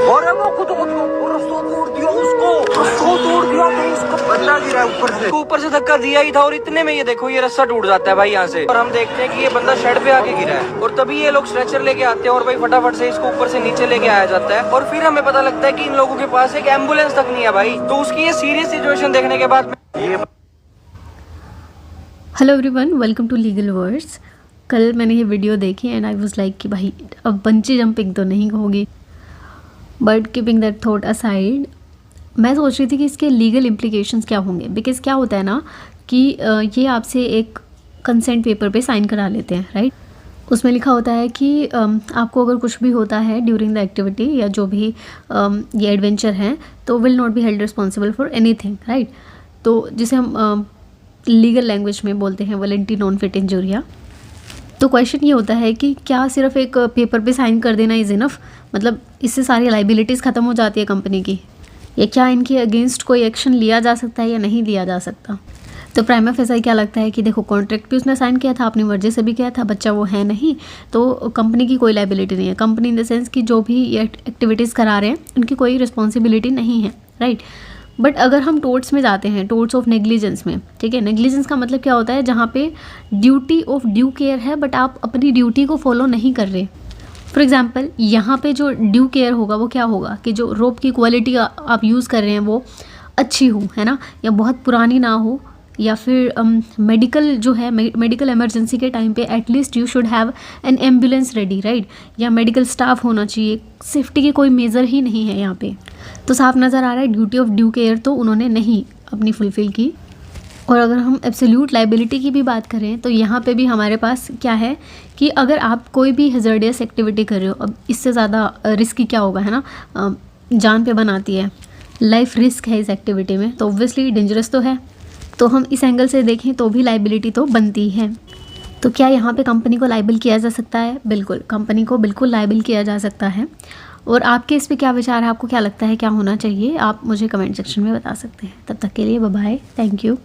अरे वो खुद रस्सों तोड़ दिया उसको, रस्सों तोड़ दिया तो उसको बंदा गिरा ऊपर से धक्का दिया ही था और इतने में ये देखो ये रस्सा टूट जाता है भाई यहाँ से। और हम देखते हैं कि ये बंदा शेड पे आके गिरा है और तभी ये लोग स्ट्रेचर लेके आते हैं और भाई फटाफट से इसको ऊपर से नीचे लेके आया जाता है। और फिर हमें पता लगता है कि इन लोगों के पास एक एम्बुलेंस तक नहीं है भाई। तो उसकी ये सीरियस सिचुएशन देखने के बाद hello everyone, welcome to legal words. कल मैंने ये वीडियो देखी एंड आई वाज लाइक कि भाई अब बंची जंपिंग तो नहीं होगी, but keeping that thought aside मैं सोच रही थी कि इसके लीगल इम्प्लीकेशंस क्या होंगे। बिकॉज क्या होता है ना कि ये आपसे एक कंसेंट पेपर पे साइन करा लेते हैं, राइट। उसमें लिखा होता है कि आपको अगर कुछ भी होता है ड्यूरिंग द एक्टिविटी या जो भी ये एडवेंचर है तो will not be held responsible for anything, right. तो जिसे हम लीगल लैंग्वेज में बोलते हैं वॉलंटरी नॉन फिट इंजुरिया। तो क्वेश्चन ये होता है कि क्या सिर्फ एक पेपर पे साइन कर देना इज़ इनफ, मतलब इससे सारी लाइबिलिटीज़ ख़त्म हो जाती है कंपनी की, या क्या इनके अगेंस्ट कोई एक्शन लिया जा सकता है या नहीं लिया जा सकता। तो प्राइमा फेसाई क्या लगता है कि देखो कॉन्ट्रैक्ट भी उसने साइन किया था, अपनी मर्जी से भी किया था, बच्चा वो है नहीं, तो कंपनी की कोई लाइबिलिटी नहीं है। कंपनी इन द सेंस कि जो भी ये एक्टिविटीज़ करा रहे हैं उनकी कोई रिस्पॉन्सिबिलिटी नहीं है, राइट। बट अगर हम टोर्ट्स में जाते हैं, टोर्ट्स ऑफ नेग्लिजेंस में, ठीक है, नेग्लिजेंस का मतलब क्या होता है, जहाँ पे ड्यूटी ऑफ ड्यू केयर है बट आप अपनी ड्यूटी को फॉलो नहीं कर रहे। फॉर एग्जांपल यहाँ पे जो ड्यू केयर होगा वो क्या होगा कि जो रोप की क्वालिटी आप यूज़ कर रहे हैं वो अच्छी हो, है ना, या बहुत पुरानी ना हो, या फिर मेडिकल जो है मेडिकल इमरजेंसी के टाइम पे at least you should have an ambulance ready, right, या मेडिकल स्टाफ होना चाहिए। सेफ्टी के कोई मेजर ही नहीं है यहाँ पे। तो साफ नज़र आ रहा है ड्यूटी ऑफ ड्यू केयर तो उन्होंने नहीं अपनी फुलफ़िल की। और अगर हम एब्सोल्यूट लाइबिलिटी की भी बात करें तो यहाँ पे भी हमारे पास क्या है कि अगर आप कोई भी हैज़र्डियस एक्टिविटी कर रहे हो, अब इससे ज़्यादा रिस्की क्या होगा, है ना, जान पे बनाती है, लाइफ रिस्क है इस एक्टिविटी में, तो ऑब्वियसली डेंजरस तो है। तो हम इस एंगल से देखें तो भी लाइबिलिटी तो बनती है। तो क्या यहाँ पे कंपनी को लाइबल किया जा सकता है? बिल्कुल, कंपनी को बिल्कुल लाइबल किया जा सकता है। और आपके इस पे क्या विचार है, आपको क्या लगता है क्या होना चाहिए, आप मुझे कमेंट सेक्शन में बता सकते हैं। तब तक के लिए बाय बाय, थैंक यू।